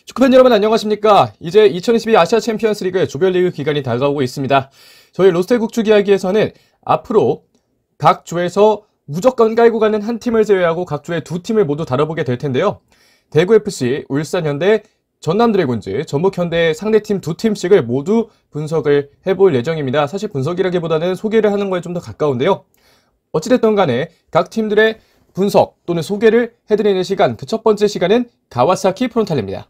축구팬 여러분 안녕하십니까. 이제 2022 아시아 챔피언스 리그 조별리그 기간이 다가오고 있습니다. 저희 로스텔 국축 이야기에서는 앞으로 각 조에서 무조건 깔고 가는 한 팀을 제외하고 각 조의 두 팀을 모두 다뤄보게 될 텐데요. 대구FC, 울산현대, 전남드래곤즈, 전북현대의 상대팀 두 팀씩을 모두 분석을 해볼 예정입니다. 사실 분석이라기보다는 소개를 하는 거에 좀 더 가까운데요. 어찌됐든 간에 각 팀들의 분석 또는 소개를 해드리는 시간, 그 첫 번째 시간은 가와사키 프론탈레입니다.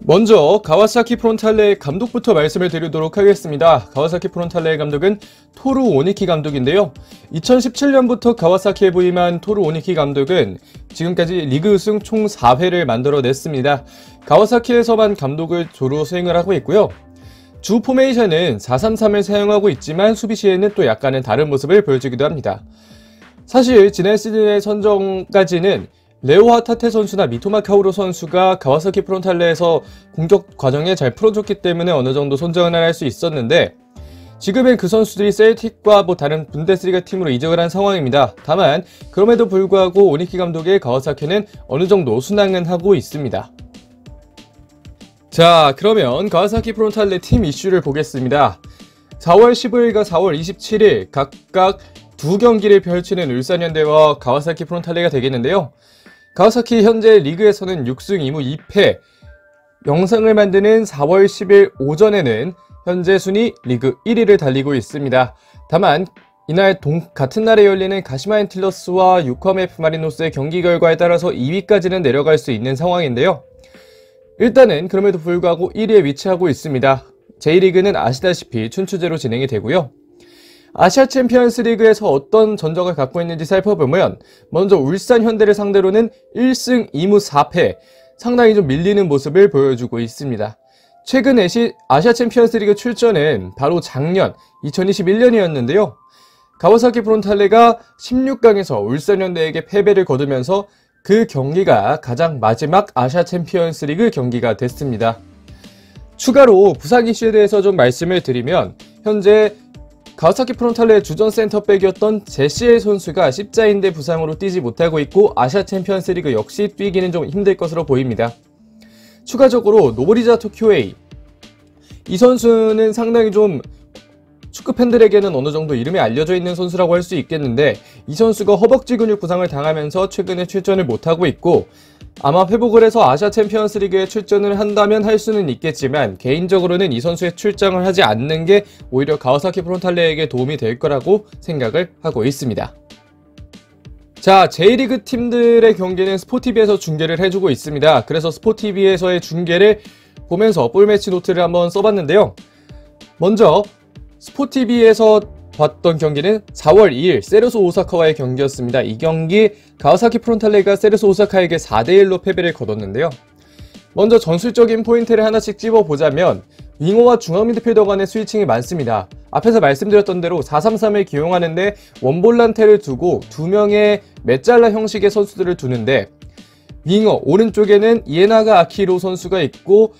먼저 가와사키 프론탈레 감독부터 말씀을 드리도록 하겠습니다. 가와사키 프론탈레 감독은 토루 오니키 감독인데요. 2017년부터 가와사키에 부임한 토루 오니키 감독은 지금까지 리그 우승 총 4회를 만들어냈습니다. 가와사키에서만 감독을 주로 수행을 하고 있고요. 주 포메이션은 4-3-3을 사용하고 있지만 수비 시에는 또 약간은 다른 모습을 보여주기도 합니다. 사실 지난 시즌의 선정까지는 레오 하타테 선수나 미토마 카오루 선수가 가와사키 프론탈레에서 공격 과정에 잘 풀어줬기 때문에 어느 정도 선정을 할 수 있었는데 지금은 그 선수들이 셀틱과 다른 분데스리가 팀으로 이적을 한 상황입니다. 다만 그럼에도 불구하고 오니키 감독의 가와사키는 어느 정도 순항은 하고 있습니다. 자, 그러면 가와사키 프론탈레 팀 이슈를 보겠습니다. 4월 15일과 4월 27일 각각 두 경기를 펼치는 울산현대와 가와사키 프론탈레가 되겠는데요. 가와사키 현재 리그에서는 6승 2무 2패, 영상을 만드는 4월 10일 오전에는 현재 순위 리그 1위를 달리고 있습니다. 다만 이날 같은 날에 열리는 가시마 엔틸러스와 요코하마 F 마리노스의 경기 결과에 따라서 2위까지는 내려갈 수 있는 상황인데요. 일단은 그럼에도 불구하고 1위에 위치하고 있습니다. J리그는 아시다시피 춘추제로 진행이 되고요. 아시아 챔피언스 리그에서 어떤 전적을 갖고 있는지 살펴보면 먼저 울산 현대를 상대로는 1승 2무 4패, 상당히 좀 밀리는 모습을 보여주고 있습니다. 최근 아시아 챔피언스 리그 출전은 바로 작년 2021년이었는데요. 가와사키 프론탈레가 16강에서 울산 현대에게 패배를 거두면서 그 경기가 가장 마지막 아시아 챔피언스 리그 경기가 됐습니다. 추가로 부상 이슈에 대해서 좀 말씀을 드리면 현재 가와사키 프론탈레의 주전 센터백이었던 제시엘 선수가 십자인대 부상으로 뛰지 못하고 있고 아시아 챔피언스 리그 역시 뛰기는 좀 힘들 것으로 보입니다. 추가적으로 노보리자 토쿄에이, 이 선수는 상당히 좀 축구 팬들에게는 어느 정도 이름이 알려져 있는 선수라고 할 수 있겠는데 이 선수가 허벅지 근육 부상을 당하면서 최근에 출전을 못하고 있고 아마 회복을 해서 아시아 챔피언스 리그에 출전을 한다면 할 수는 있겠지만 개인적으로는 이 선수의 출장을 하지 않는 게 오히려 가와사키 프론탈레에게 도움이 될 거라고 생각을 하고 있습니다. 자, J리그 팀들의 경기는 스포티비에서 중계를 해주고 있습니다. 그래서 스포티비에서의 중계를 보면서 볼매치 노트를 한번 써봤는데요. 먼저 스포티비에서 봤던 경기는 4월 2일 세르소 오사카와의 경기였습니다. 이 경기 가와사키 프론탈레가 세르소 오사카에게 4대1로 패배를 거뒀는데요. 먼저 전술적인 포인트를 하나씩 찝어보자면 윙어와 중앙 미드필더 간의 스위칭이 많습니다. 앞에서 말씀드렸던 대로 4-3-3을 기용하는데 원볼란테를 두고 두 명의 메짤라 형식의 선수들을 두는데 윙어 오른쪽에는 이에나가 아키히로 선수가 있고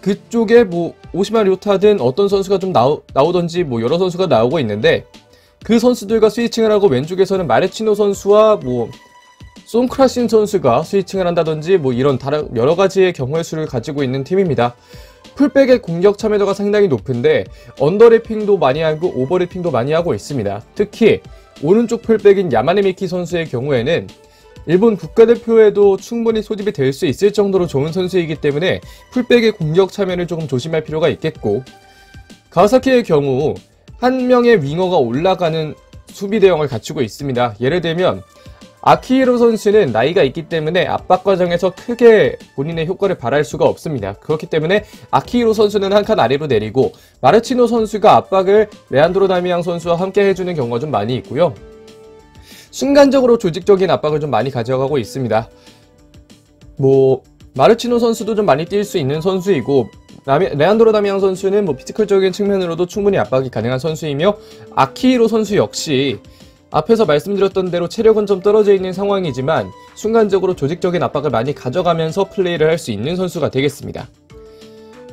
그쪽에 오시마 료타든 어떤 선수가 좀 나오던지 여러 선수가 나오고 있는데 그 선수들과 스위칭을 하고 왼쪽에서는 마레치노 선수와 송크라신 선수가 스위칭을 한다든지 이런 다른 여러 가지의 경우의 수를 가지고 있는 팀입니다. 풀백의 공격 참여도가 상당히 높은데 언더래핑도 많이 하고 오버래핑도 많이 하고 있습니다. 특히 오른쪽 풀백인 야마네미키 선수의 경우에는 일본 국가대표에도 충분히 소집이 될 수 있을 정도로 좋은 선수이기 때문에 풀백의 공격 참여를 조금 조심할 필요가 있겠고 가와사키의 경우 한 명의 윙어가 올라가는 수비 대형을 갖추고 있습니다. 예를 들면 아키히로 선수는 나이가 있기 때문에 압박 과정에서 크게 본인의 효과를 발할 수가 없습니다. 그렇기 때문에 아키히로 선수는 한 칸 아래로 내리고 마르치노 선수가 압박을 레안드로 다미앙 선수와 함께 해주는 경우가 좀 많이 있고요. 순간적으로 조직적인 압박을 좀 많이 가져가고 있습니다. 마르치노 선수도 좀 많이 뛸 수 있는 선수이고 레안드로 다미앙 선수는 피지컬적인 측면으로도 충분히 압박이 가능한 선수이며 아키히로 선수 역시 앞에서 말씀드렸던 대로 체력은 좀 떨어져 있는 상황이지만 순간적으로 조직적인 압박을 많이 가져가면서 플레이를 할 수 있는 선수가 되겠습니다.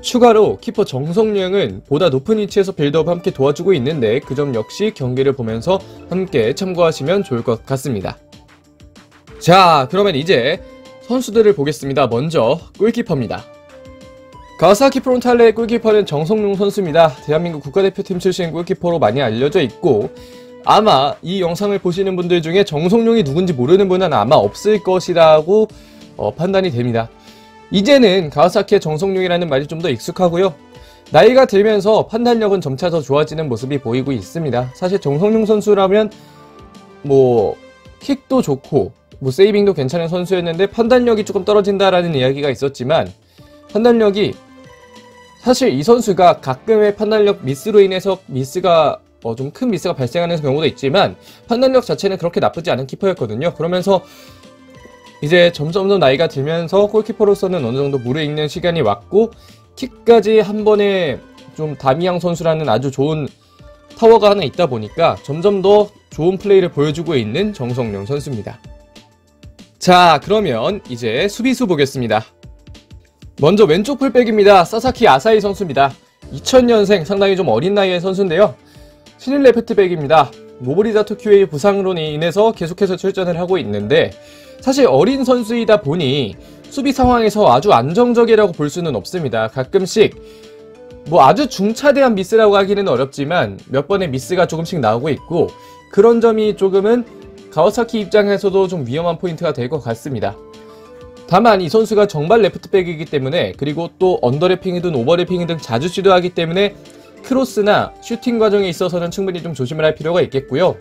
추가로 키퍼 정성령은 보다 높은 위치에서 빌드업 함께 도와주고 있는데 그 점 역시 경기를 보면서 함께 참고하시면 좋을 것 같습니다. 자, 그러면 이제 선수들을 보겠습니다. 먼저 골키퍼입니다. 가와사키 프론탈레의 골키퍼는 정성용 선수입니다. 대한민국 국가대표팀 출신 골키퍼로 많이 알려져 있고, 아마 이 영상을 보시는 분들 중에 정성용이 누군지 모르는 분은 아마 없을 것이라고 판단이 됩니다. 이제는 가와사키의 정성용이라는 말이 좀 더 익숙하고요. 나이가 들면서 판단력은 점차 더 좋아지는 모습이 보이고 있습니다. 사실 정성용 선수라면 뭐 킥도 좋고 뭐 세이빙도 괜찮은 선수였는데 판단력이 조금 떨어진다라는 이야기가 있었지만, 판단력이 사실 이 선수가 가끔의 판단력 미스로 인해서 미스가 좀 큰 미스가 발생하는 경우도 있지만 판단력 자체는 그렇게 나쁘지 않은 키퍼였거든요. 그러면서 이제 점점 더 나이가 들면서 골키퍼로서는 어느 정도 무르익는 시간이 왔고, 킥까지 한 번에 좀 다미양 선수라는 아주 좋은 타워가 하나 있다 보니까 점점 더 좋은 플레이를 보여주고 있는 정성용 선수입니다. 자, 그러면 이제 수비수 보겠습니다. 먼저 왼쪽 풀백입니다. 사사키 아사히 선수입니다. 2000년생, 상당히 좀 어린 나이의 선수인데요. 신인 레프트백입니다. 모브리자 토큐의 부상으로 인해서 계속해서 출전을 하고 있는데, 사실 어린 선수이다 보니 수비 상황에서 아주 안정적이라고 볼 수는 없습니다. 가끔씩 뭐 아주 중차대한 미스라고 하기는 어렵지만 몇 번의 미스가 조금씩 나오고 있고, 그런 점이 조금은 가와사키 입장에서도 좀 위험한 포인트가 될 것 같습니다. 다만 이 선수가 정말 레프트백이기 때문에, 그리고 또 언더래핑이든 오버래핑이든 자주 시도하기 때문에 크로스나 슈팅 과정에 있어서는 충분히 좀 조심을 할 필요가 있겠고요.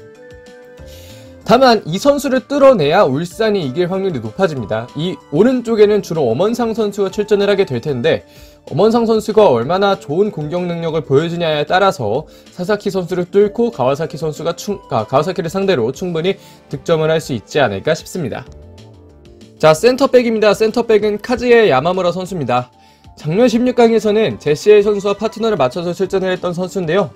다만 이 선수를 뚫어내야 울산이 이길 확률이 높아집니다. 이 오른쪽에는 주로 엄원상 선수가 출전을 하게 될 텐데, 엄원상 선수가 얼마나 좋은 공격 능력을 보여주냐에 따라서 사사키 선수를 뚫고 가와사키 선수가 가와사키를 상대로 충분히 득점을 할 수 있지 않을까 싶습니다. 자, 센터백입니다. 센터백은 카즈에 야마무라 선수입니다. 작년 16강에서는 제시엘 선수와 파트너를 맞춰서 출전을 했던 선수인데요.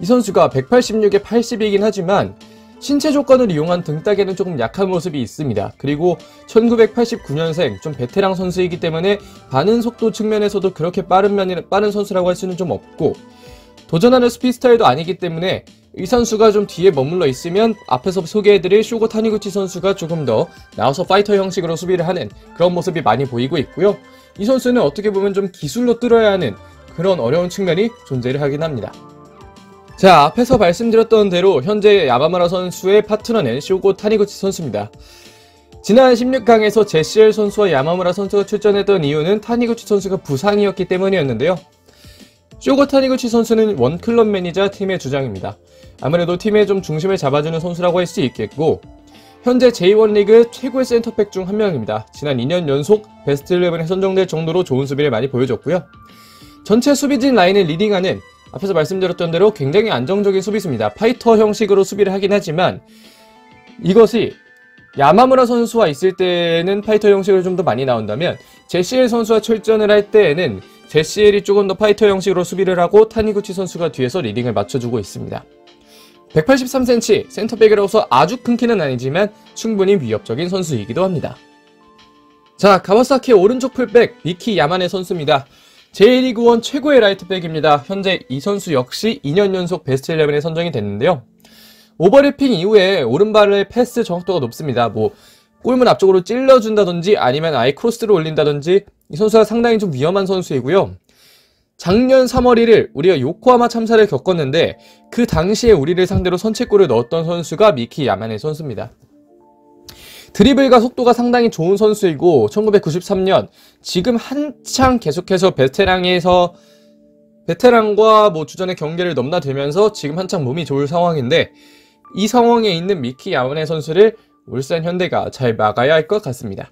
이 선수가 186에 80이긴 하지만 신체 조건을 이용한 등딱에는 조금 약한 모습이 있습니다. 그리고 1989년생 좀 베테랑 선수이기 때문에 반응 속도 측면에서도 그렇게 빠른 선수라고 할 수는 좀 없고, 도전하는 스피드 스타일도 아니기 때문에 이 선수가 좀 뒤에 머물러 있으면 앞에서 소개해드릴 쇼고 타니구치 선수가 조금 더 나와서 파이터 형식으로 수비를 하는 그런 모습이 많이 보이고 있고요. 이 선수는 어떻게 보면 좀 기술로 뚫어야 하는 그런 어려운 측면이 존재를 하긴 합니다. 자, 앞에서 말씀드렸던 대로 현재 야마무라 선수의 파트너는 쇼고 타니구치 선수입니다. 지난 16강에서 제시엘 선수와 야마무라 선수가 출전했던 이유는 타니구치 선수가 부상이었기 때문이었는데요. 쇼고 타니구치 선수는 원클럽맨이자 팀의 주장입니다. 아무래도 팀의 좀 중심을 잡아주는 선수라고 할 수 있겠고, 현재 J1 리그 최고의 센터백 중 한 명입니다. 지난 2년 연속 베스트 11에 선정될 정도로 좋은 수비를 많이 보여줬고요. 전체 수비진 라인을 리딩하는, 앞에서 말씀드렸던 대로 굉장히 안정적인 수비수입니다. 파이터 형식으로 수비를 하긴 하지만 이것이 야마무라 선수와 있을 때는 파이터 형식으로 좀 더 많이 나온다면, 제시엘 선수와 출전을 할 때에는 제시엘이 조금 더 파이터 형식으로 수비를 하고 타니구치 선수가 뒤에서 리딩을 맞춰주고 있습니다. 183cm, 센터백이라서 아주 큰 키는 아니지만 충분히 위협적인 선수이기도 합니다. 자, 가와사키의 오른쪽 풀백 미키 야마네 선수입니다. J리그1 최고의 라이트백입니다. 현재 이 선수 역시 2년 연속 베스트 11에 선정이 됐는데요. 오버래핑 이후에 오른발의 패스 정확도가 높습니다. 뭐 골문 앞쪽으로 찔러준다든지 아니면 아예 크로스를 올린다든지 이 선수가 상당히 좀 위험한 선수이고요. 작년 3월 1일 우리가 요코하마 참사를 겪었는데 그 당시에 우리를 상대로 선취골을 넣었던 선수가 미키 야마네 선수입니다. 드리블과 속도가 상당히 좋은 선수이고 1993년 지금 한창 계속해서 베테랑과 뭐 주전의 경계를 넘나들면서 지금 한창 몸이 좋을 상황인데, 이 상황에 있는 미키 야마네 선수를 울산 현대가 잘 막아야 할 것 같습니다.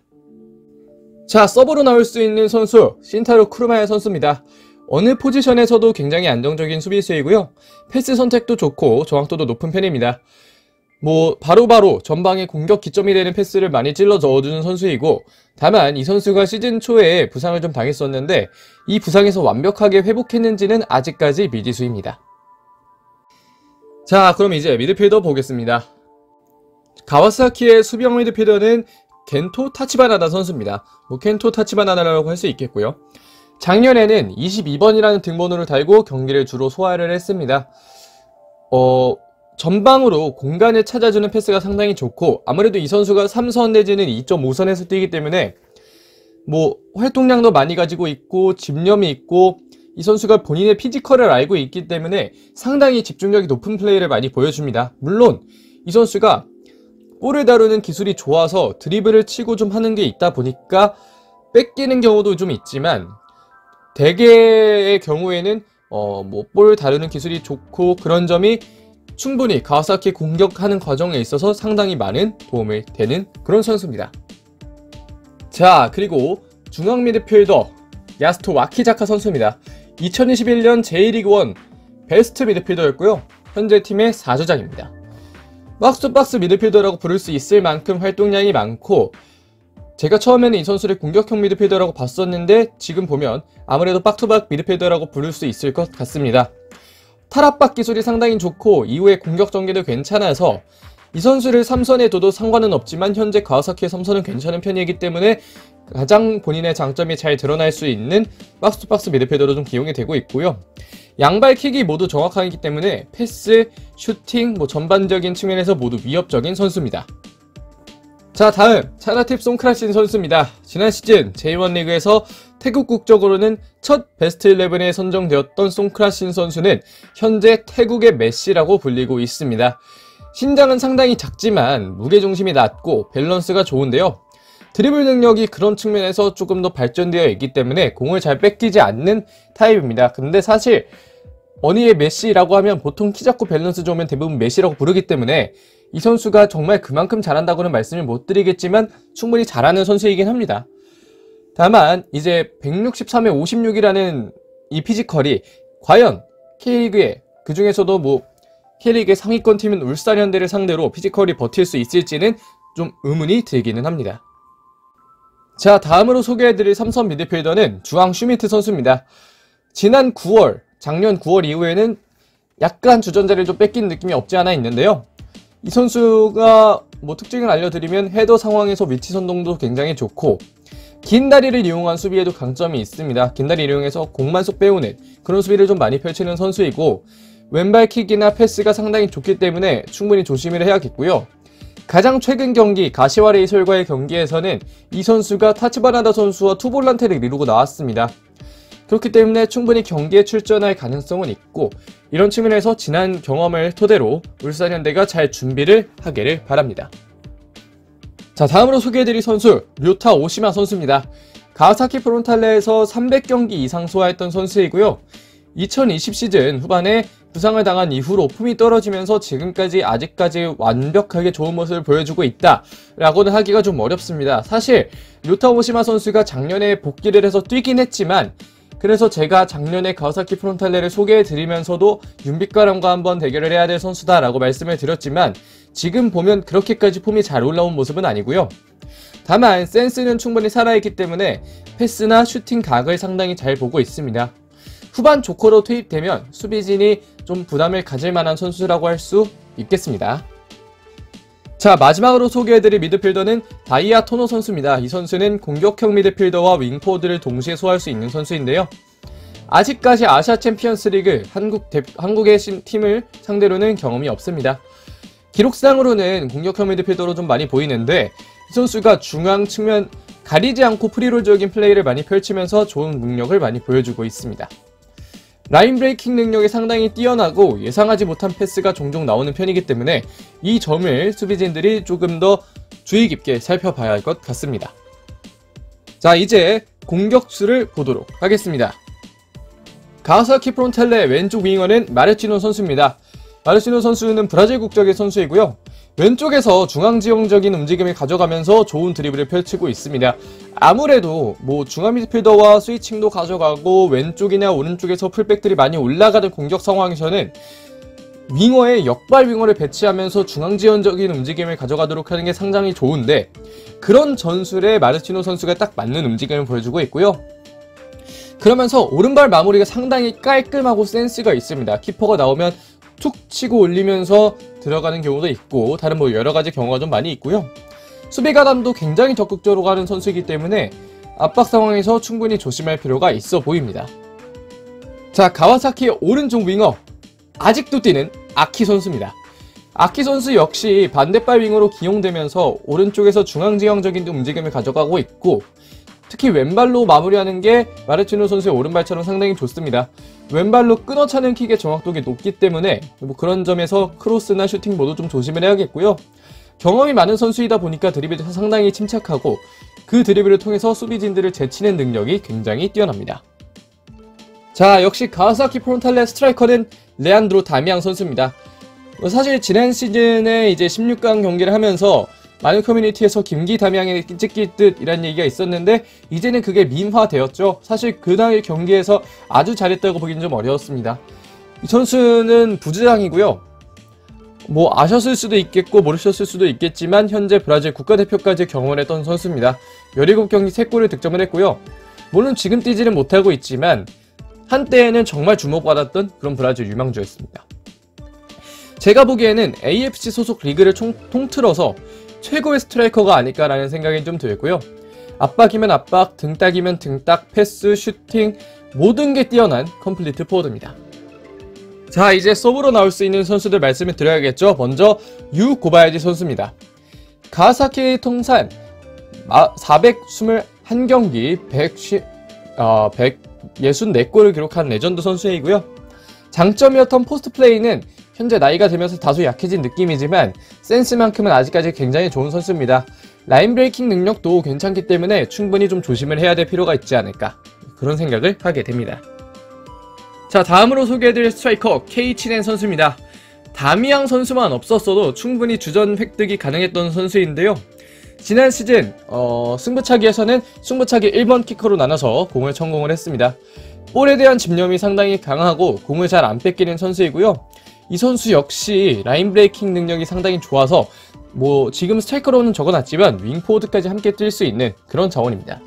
자, 서브로 나올 수 있는 선수 신타로 쿠르마야 선수입니다. 어느 포지션에서도 굉장히 안정적인 수비수이고요. 패스 선택도 좋고 정확도도 높은 편입니다. 뭐 바로바로 전방에 공격 기점이 되는 패스를 많이 찔러 넣어주는 선수이고, 다만 이 선수가 시즌 초에 부상을 좀 당했었는데 이 부상에서 완벽하게 회복했는지는 아직까지 미지수입니다. 자, 그럼 이제 미드필더 보겠습니다. 가와사키의 수비형 미드필더는 겐토 타치바나다 선수입니다. 뭐 켄토 타치바나라고 할 수 있겠고요. 작년에는 22번이라는 등번호를 달고 경기를 주로 소화를 했습니다. 전방으로 공간을 찾아주는 패스가 상당히 좋고, 아무래도 이 선수가 3선 내지는 2.5선에서 뛰기 때문에 뭐 활동량도 많이 가지고 있고 집념이 있고 이 선수가 본인의 피지컬을 알고 있기 때문에 상당히 집중력이 높은 플레이를 많이 보여줍니다. 물론 이 선수가 볼을 다루는 기술이 좋아서 드리블을 치고 좀 하는 게 있다 보니까 뺏기는 경우도 좀 있지만 대개의 경우에는 뭐 볼 다루는 기술이 좋고 그런 점이 충분히 가와사키 공격하는 과정에 있어서 상당히 많은 도움이 되는 그런 선수입니다. 자, 그리고 중앙 미드필더 야스토 와키자카 선수입니다. 2021년 J리그1 베스트 미드필더였고요. 현재 팀의 4주장입니다. 박스투박스 미드필더라고 부를 수 있을 만큼 활동량이 많고 제가 처음에는 이 선수를 공격형 미드필더라고 봤었는데 지금 보면 아무래도 박투박 미드필더라고 부를 수 있을 것 같습니다. 탈압박 기술이 상당히 좋고 이후에 공격 전개도 괜찮아서 이 선수를 3선에 둬도 상관은 없지만 현재 가와사키의 3선은 괜찮은 편이기 때문에 가장 본인의 장점이 잘 드러날 수 있는 박스투박스 미드필더로 좀 기용이 되고 있고요. 양발 킥이 모두 정확하기 때문에 패스, 슈팅, 전반적인 측면에서 모두 위협적인 선수입니다. 자, 다음 차나팁 송크라신 선수입니다. 지난 시즌 J1 리그에서 태국 국적으로는 첫 베스트 11에 선정되었던 송크라신 선수는 현재 태국의 메시라고 불리고 있습니다. 신장은 상당히 작지만 무게중심이 낮고 밸런스가 좋은데요. 드리블 능력이 그런 측면에서 조금 더 발전되어 있기 때문에 공을 잘 뺏기지 않는 타입입니다. 근데 사실 어니의 메시라고 하면 보통 키 작고 밸런스 좋으면 대부분 메시라고 부르기 때문에 이 선수가 정말 그만큼 잘한다고는 말씀을 못 드리겠지만 충분히 잘하는 선수이긴 합니다. 다만 이제 163에 56이라는 이 피지컬이 과연 K리그에 그 중에서도 K리그의 상위권 팀인 울산현대를 상대로 피지컬이 버틸 수 있을지는 좀 의문이 들기는 합니다. 자, 다음으로 소개해드릴 3선 미드필더는 주앙 슈미트 선수입니다. 지난 9월, 작년 9월 이후에는 약간 주전자를 좀 뺏긴 느낌이 없지 않아 있는데요. 이 선수가 특징을 알려드리면 헤더 상황에서 위치 선동도 굉장히 좋고 긴 다리를 이용한 수비에도 강점이 있습니다. 긴 다리를 이용해서 공만 쏙 빼오는 그런 수비를 좀 많이 펼치는 선수이고 왼발 킥이나 패스가 상당히 좋기 때문에 충분히 조심을 해야겠고요. 가장 최근 경기 가시와 레이솔과의 경기에서는 이 선수가 타치바나다 선수와 투볼란테를 이루고 나왔습니다. 그렇기 때문에 충분히 경기에 출전할 가능성은 있고 이런 측면에서 지난 경험을 토대로 울산현대가 잘 준비를 하기를 바랍니다. 자, 다음으로 소개해드릴 선수 류타 오시마 선수입니다. 가와사키 프론탈레에서 300경기 이상 소화했던 선수이고요. 2020 시즌 후반에 부상을 당한 이후로 폼이 떨어지면서 지금까지 아직까지 완벽하게 좋은 모습을 보여주고 있다라고는 하기가 좀 어렵습니다. 사실 류타 오시마 선수가 작년에 복귀를 해서 뛰긴 했지만 그래서 제가 작년에 가와사키 프론탈레를 소개해드리면서도 윤빛가람과 한번 대결을 해야 될 선수다라고 말씀을 드렸지만 지금 보면 그렇게까지 폼이 잘 올라온 모습은 아니고요. 다만 센스는 충분히 살아있기 때문에 패스나 슈팅 각을 상당히 잘 보고 있습니다. 후반 조커로 투입되면 수비진이 좀 부담을 가질 만한 선수라고 할 수 있겠습니다. 자, 마지막으로 소개해드릴 미드필더는 다이아 토노 선수입니다. 이 선수는 공격형 미드필더와 윙포워드를 동시에 소화할 수 있는 선수인데요. 아직까지 아시아 챔피언스 리그 한국의 팀을 상대로는 경험이 없습니다. 기록상으로는 공격형 미드필더로 좀 많이 보이는데 이 선수가 중앙 측면 가리지 않고 프리롤적인 플레이를 많이 펼치면서 좋은 능력을 많이 보여주고 있습니다. 라인 브레이킹 능력이 상당히 뛰어나고 예상하지 못한 패스가 종종 나오는 편이기 때문에 이 점을 수비진들이 조금 더 주의 깊게 살펴봐야 할 것 같습니다. 자, 이제 공격수를 보도록 하겠습니다. 가와사키 프론탈레 왼쪽 윙어는 마르치노 선수입니다. 마르치노 선수는 브라질 국적의 선수이고요. 왼쪽에서 중앙지형적인 움직임을 가져가면서 좋은 드리블을 펼치고 있습니다. 아무래도 중앙 미드필더와 스위칭도 가져가고 왼쪽이나 오른쪽에서 풀백들이 많이 올라가는 공격 상황에서는 윙어에 역발 윙어를 배치하면서 중앙지형적인 움직임을 가져가도록 하는 게 상당히 좋은데 그런 전술에 마르치노 선수가 딱 맞는 움직임을 보여주고 있고요. 그러면서 오른발 마무리가 상당히 깔끔하고 센스가 있습니다. 키퍼가 나오면 툭 치고 올리면서 들어가는 경우도 있고 다른 여러가지 경우가 좀 많이 있고요. 수비 가담도 굉장히 적극적으로 가는 선수이기 때문에 압박 상황에서 충분히 조심할 필요가 있어 보입니다. 자, 가와사키의 오른쪽 윙어 아직도 뛰는 아키 선수입니다. 아키 선수 역시 반대발 윙어로 기용되면서 오른쪽에서 중앙지형적인 움직임을 가져가고 있고 특히 왼발로 마무리하는 게 마르치노 선수의 오른발처럼 상당히 좋습니다. 왼발로 끊어차는 킥의 정확도가 높기 때문에 뭐 그런 점에서 크로스나 슈팅 모두 좀 조심을 해야겠고요. 경험이 많은 선수이다 보니까 드리블이 상당히 침착하고 그 드리블을 통해서 수비진들을 제치는 능력이 굉장히 뛰어납니다. 자, 역시 가와사키 프론탈레 스트라이커는 레안드로 다미앙 선수입니다. 사실 지난 시즌에 이제 16강 경기를 하면서 많은 커뮤니티에서 김기 다미앙에 찍힐 듯이라는 얘기가 있었는데 이제는 그게 민화되었죠. 사실 그날 경기에서 아주 잘했다고 보기는 좀 어려웠습니다. 이 선수는 부주장이고요. 뭐 아셨을 수도 있겠고 모르셨을 수도 있겠지만 현재 브라질 국가대표까지 경험을 했던 선수입니다. 17경기 3골을 득점을 했고요. 물론 지금 뛰지는 못하고 있지만 한때에는 정말 주목받았던 그런 브라질 유망주였습니다. 제가 보기에는 AFC 소속 리그를 통틀어서 최고의 스트라이커가 아닐까라는 생각이 좀 들고요. 압박이면 압박, 등딱이면 등딱, 패스, 슈팅 모든 게 뛰어난 컴플리트 포워드입니다. 자, 이제 서브로 나올 수 있는 선수들 말씀을 드려야겠죠. 먼저 유 고바야지 선수입니다. 가와사키 통산 421경기 164골을 기록한 레전드 선수이고요. 장점이었던 포스트 플레이는 현재 나이가 들면서 다소 약해진 느낌이지만 센스만큼은 아직까지 굉장히 좋은 선수입니다. 라인 브레이킹 능력도 괜찮기 때문에 충분히 좀 조심을 해야 될 필요가 있지 않을까 그런 생각을 하게 됩니다. 자, 다음으로 소개해드릴 스트라이커 케이치넨 선수입니다. 다미앙 선수만 없었어도 충분히 주전 획득이 가능했던 선수인데요. 지난 시즌 승부차기에서는 승부차기 1번 키커로 나눠서 공을 성공을 했습니다. 볼에 대한 집념이 상당히 강하고 공을 잘 안 뺏기는 선수이고요. 이 선수 역시 라인 브레이킹 능력이 상당히 좋아서 뭐 지금 스트라이커로는 적어놨지만 윙포워드까지 함께 뛸 수 있는 그런 자원입니다.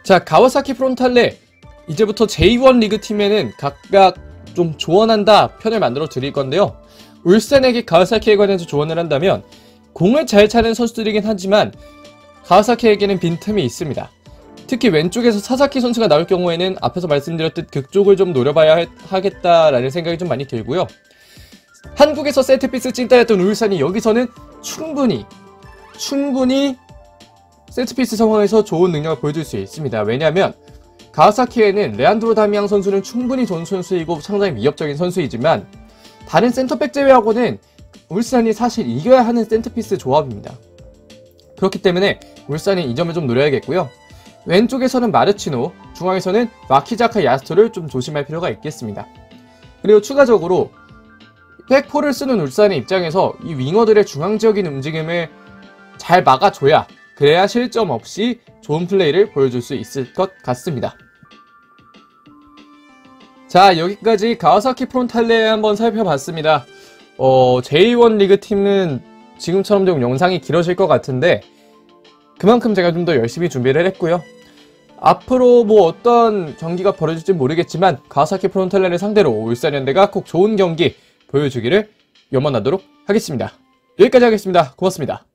자, 가와사키 프론탈레 이제부터 J1 리그 팀에는 각각 좀 조언한다 편을 만들어 드릴 건데요. 울산에게 가와사키에 관해서 조언을 한다면 공을 잘 차는 선수들이긴 하지만 가와사키에게는 빈틈이 있습니다. 특히 왼쪽에서 사사키 선수가 나올 경우에는 앞에서 말씀드렸듯 그쪽을 좀 노려봐야 하겠다라는 생각이 좀 많이 들고요. 한국에서 세트피스 찐따였던 울산이 여기서는 충분히 세트피스 상황에서 좋은 능력을 보여줄 수 있습니다. 왜냐하면 가와사키에는 레안드로 다미앙 선수는 충분히 좋은 선수이고 상당히 위협적인 선수이지만 다른 센터백 제외하고는 울산이 사실 이겨야 하는 센터피스 조합입니다. 그렇기 때문에 울산이 이 점을 좀 노려야겠고요. 왼쪽에서는 마르치노, 중앙에서는 와키자카 야스토를 좀 조심할 필요가 있겠습니다. 그리고 추가적으로 백포를 쓰는 울산의 입장에서 이 윙어들의 중앙지역인 움직임을 잘 막아줘야 그래야 실점 없이 좋은 플레이를 보여줄 수 있을 것 같습니다. 자, 여기까지 가와사키 프론탈레 한번 살펴봤습니다. J1 리그 팀은 지금처럼 좀 영상이 길어질 것 같은데 그만큼 제가 좀 더 열심히 준비를 했고요. 앞으로 뭐 어떤 경기가 벌어질지 모르겠지만 가와사키 프론탈레를 상대로 울산현대가 꼭 좋은 경기 보여주기를 염원하도록 하겠습니다. 여기까지 하겠습니다. 고맙습니다.